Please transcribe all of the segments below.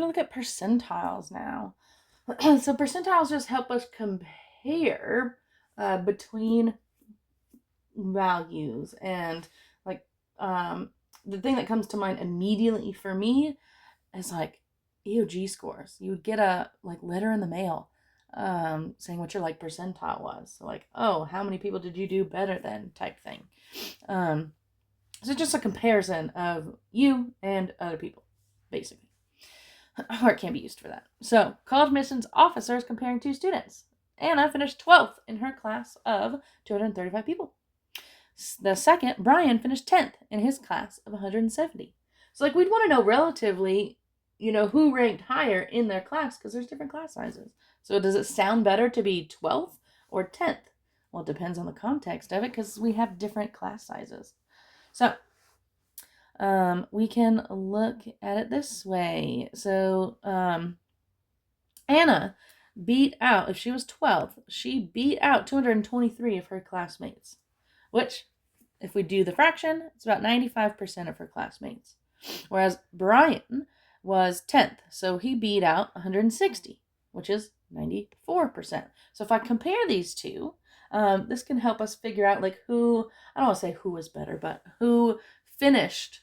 to look at percentiles now. So percentiles just help us compare between values, and like the thing that comes to mind immediately for me is like EOG scores. You would get a like letter in the mail saying what your like percentile was. So like, oh, how many people did you do better than type thing. So just a comparison of you and other people, basically. Or it can be used for that. So college admissions officers comparing two students. Anna finished 12th in her class of 235 people. The second, Brian, finished 10th in his class of 170. So like we'd want to know relatively, who ranked higher in their class, because there's different class sizes. So does it sound better to be 12th or 10th? Well, it depends on the context of it, because we have different class sizes. So we can look at it this way. So Anna beat out, if she was 12th, she beat out 223 of her classmates, which, if we do the fraction, it's about 95% of her classmates. Whereas Brian was 10th, so he beat out 160, which is 94%. So if I compare these two, this can help us figure out like who, I don't want to say who was better, but who finished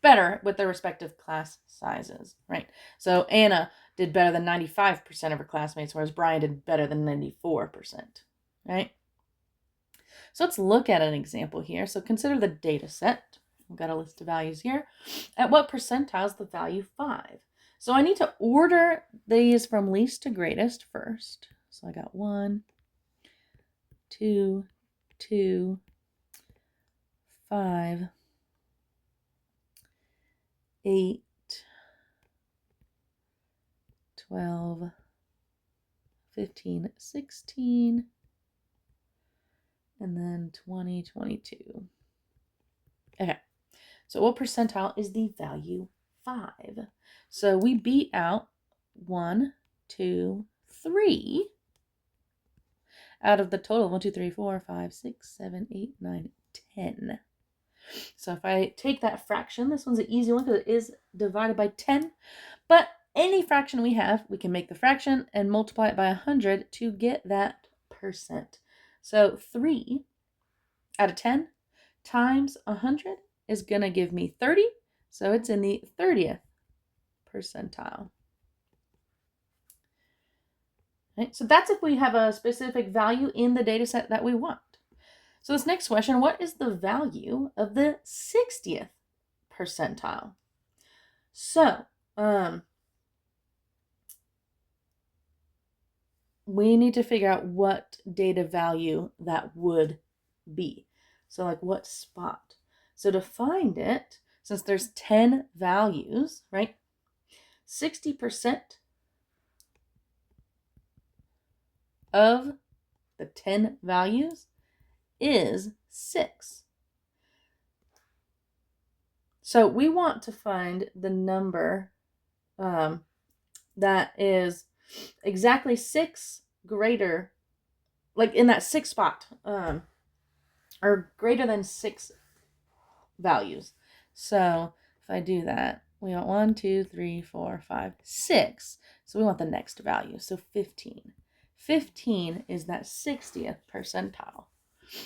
better with their respective class sizes, right? So Anna did better than 95% of her classmates, whereas Brian did better than 94%, right? So let's look at an example here. So consider the data set. We've got a list of values here. At what percentile is the value 5? So I need to order these from least to greatest first. So I got 1, 2, 2, 5, 8, 12, 15, 16, and then 20, 22. Okay, so what percentile is the value 5? So we beat out 1, 2, 3 out of the total 1, 2, 3, 4, 5, 6, 7, 8, 9, 10. So if I take that fraction, this one's an easy one because it is divided by 10, but any fraction we have, we can make the fraction and multiply it by 100 to get that percent. So 3 out of 10 times 100 is going to give me 30. So it's in the 30th percentile. Right? So that's if we have a specific value in the data set that we want. So this next question, what is the value of the 60th percentile? So we need to figure out what data value that would be. So like what spot? So to find it, since there's 10 values, right? 60% of the 10 values is 6. So we want to find the number that is exactly 6 greater, like in that 6 spot, or greater than 6 values. So if I do that, we want 1, 2, 3, 4, 5, 6. So we want the next value. So 15. 15 is that 60th percentile.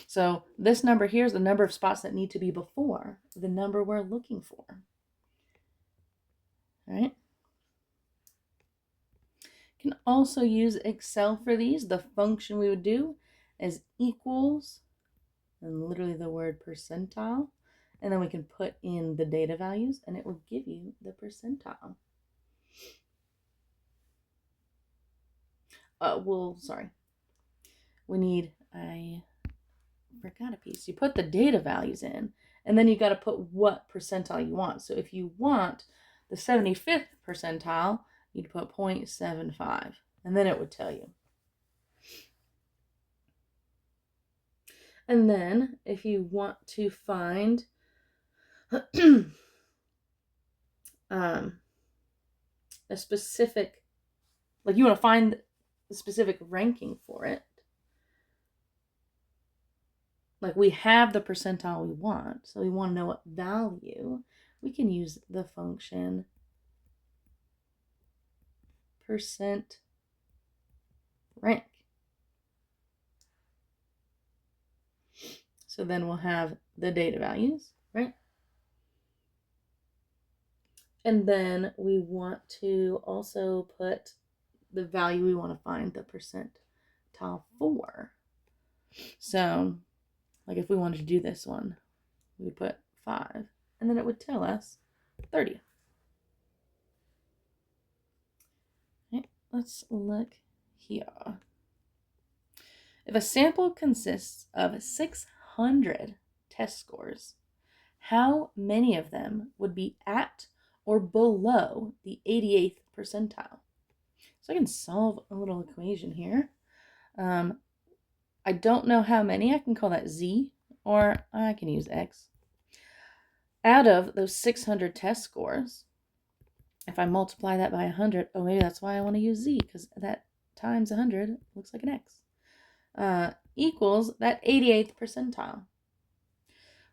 So this number here is the number of spots that need to be before the number we're looking for. All right. You can also use Excel for these. The function we would do is equals, and literally the word percentile, and then we can put in the data values and it will give you the percentile. I forgot a piece. You put the data values in, and then you got to put what percentile you want. So if you want the 75th percentile, you'd put 0.75, and then it would tell you. And then if you want to find a specific, like you want to find the specific ranking for it, like we have the percentile we want, so we want to know what value, we can use the function percent rank. So then we'll have the data values, right? And then we want to also put the value we want to find the percentile for. So, like if we wanted to do this one, we would put 5, and then it would tell us 30. Okay, let's look here. If a sample consists of 600 test scores, how many of them would be at or below the 88th percentile? So I can solve a little equation here. I don't know how many. I can call that Z, or I can use X. Out of those 600 test scores, if I multiply that by 100, oh, maybe that's why I want to use Z, because that times 100 looks like an X, equals that 88th percentile.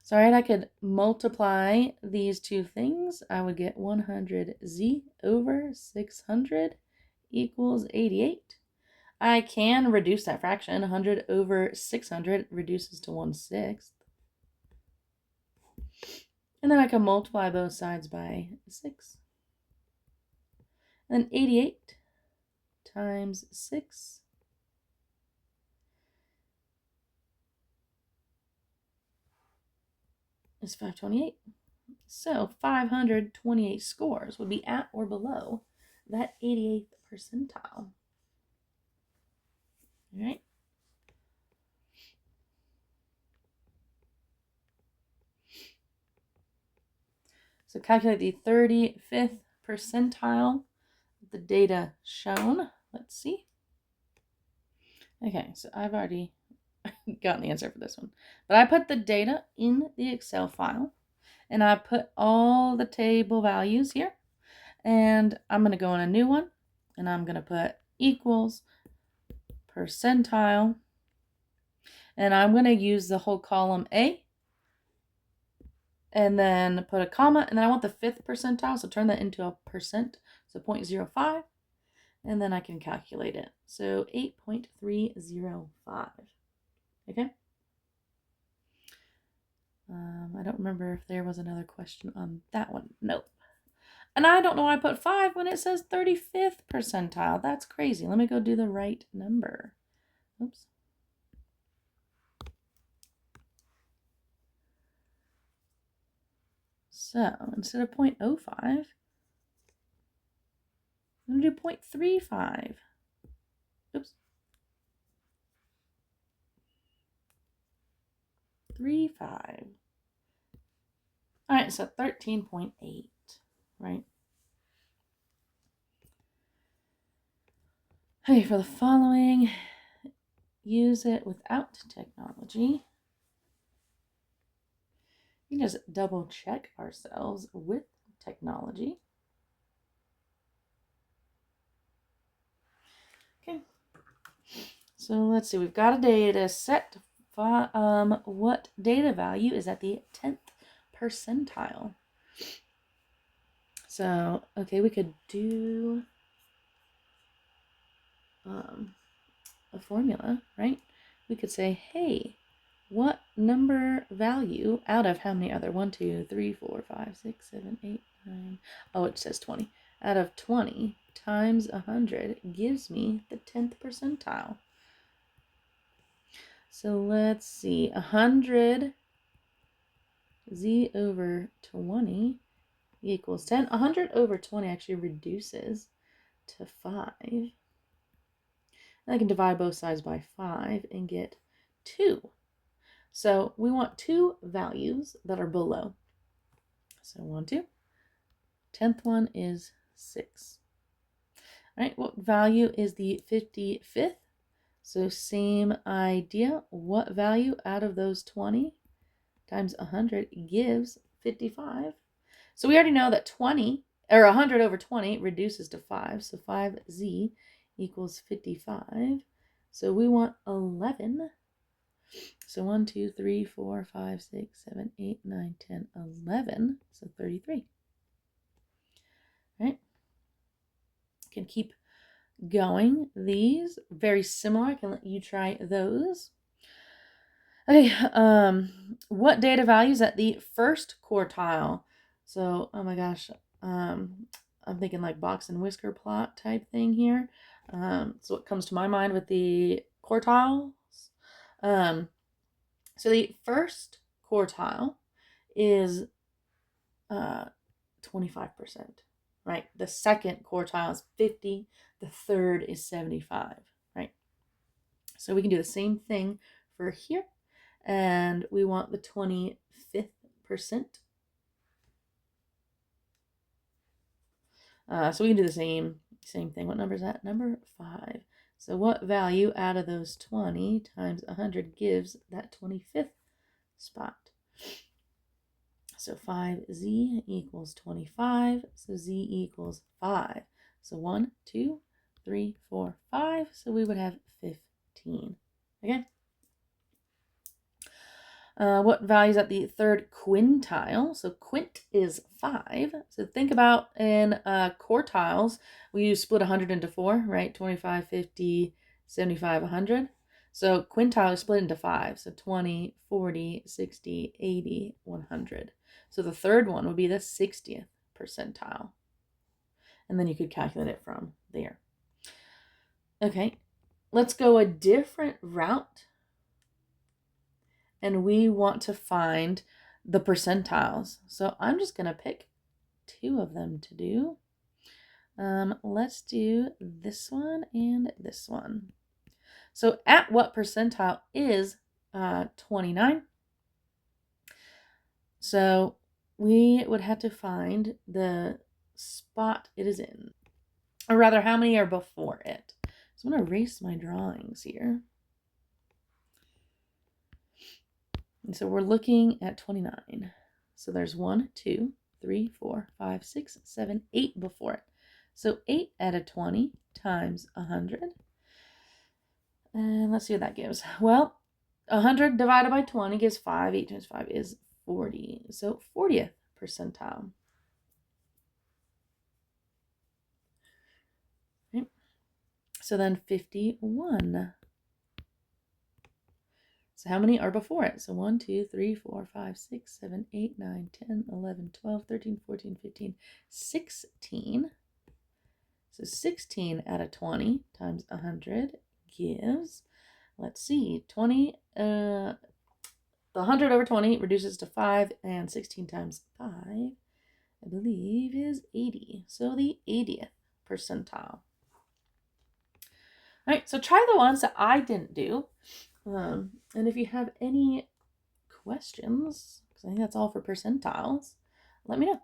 So, all right, I could multiply these two things. I would get 100Z over 600 equals 88. I can reduce that fraction. 100 over 600 reduces to 1/6. And then I can multiply both sides by 6. And then 88 times 6 is 528. So 528 scores would be at or below that 88th percentile. All right. So calculate the 35th percentile of the data shown. Let's see. Okay, so I've already gotten the answer for this one. But I put the data in the Excel file, and I put all the table values here. And I'm going to go in a new one, and I'm going to put equals percentile. And I'm going to use the whole column A, and then put a comma, and then I want the 5th percentile, so turn that into a percent, so 0.05, and then I can calculate it. So 8.305. Okay. I don't remember if there was another question on that one. Nope. And I don't know why I put 5 when it says 35th percentile. That's crazy. Let me go do the right number. Oops. So instead of 0.05, I'm going to do 0.35. Oops. 35. All right, so 13.8, right? Okay, for the following, use it without technology. We can just double check ourselves with technology. Okay, so let's see, we've got a data set. What data value is at the 10th percentile? So, okay, we could do a formula, right? We could say, hey, what number value out of how many other 1, 2, 3, 4, 5, 6, 7, 8, 9, oh, it says 20. Out of 20 times 100 gives me the 10th percentile. So let's see, 100 Z over 20 equals 10. 100 over 20 actually reduces to 5. And I can divide both sides by 5 and get 2. So we want 2 values that are below. So 1, 2. 10th one is 6. All right, what value is the 55th? So same idea. What value out of those 20 times 100 gives 55? So we already know that 20 or 100 over 20 reduces to 5. So 5Z equals 55. So we want 11. So 1, 2, 3, 4, 5, 6, 7, 8, 9, 10, 11. So 33. Right? Can keep going. These very similar. I can let you try those. Okay, what data values at the first quartile? So, oh my gosh, I'm thinking like box and whisker plot type thing here. So what comes to my mind with the quartiles? So the first quartile is 25%, right? The second quartile is 50, the third is 75, right? So we can do the same thing for here. And we want the 25th percent. So we can do the same thing. What number is that? Number 5. So what value out of those 20 times 100 gives that 25th spot? So 5z equals 25. So z equals 5. So 1, 2, 3, 4, 5. So we would have 15. Okay. What value is at the third quintile? So quint is 5. So think about in quartiles, we split 100 into 4, right? 25, 50, 75, 100. So quintile is split into 5. So 20, 40, 60, 80, 100. So the third one would be the 60th percentile. And then you could calculate it from there. Okay, let's go a different route. And we want to find the percentiles. So I'm just going to pick 2 of them to do. Let's do this one and this one. So at what percentile is 29? So we would have to find the spot it is in. Or rather, how many are before it. So I'm going to erase my drawings here. And so we're looking at 29. So there's 1, 2, 3, 4, 5, 6, 7, 8 before it. So 8 out of 20 times 100. And let's see what that gives. Well, 100 divided by 20 gives 5. 8 times 5 is 40. So 40th percentile. Okay. So then 51. So how many are before it? So 1, 2, 3, 4, 5, 6, 7, 8, 9, 10, 11, 12, 13, 14, 15, 16. So 16 out of 20 times 100 gives, let's see, 20, the 100 over 20 reduces to 5, and 16 times 5, I believe, is 80. So the 80th percentile. All right, so try the ones that I didn't do. And if you have any questions, because I think that's all for percentiles, let me know.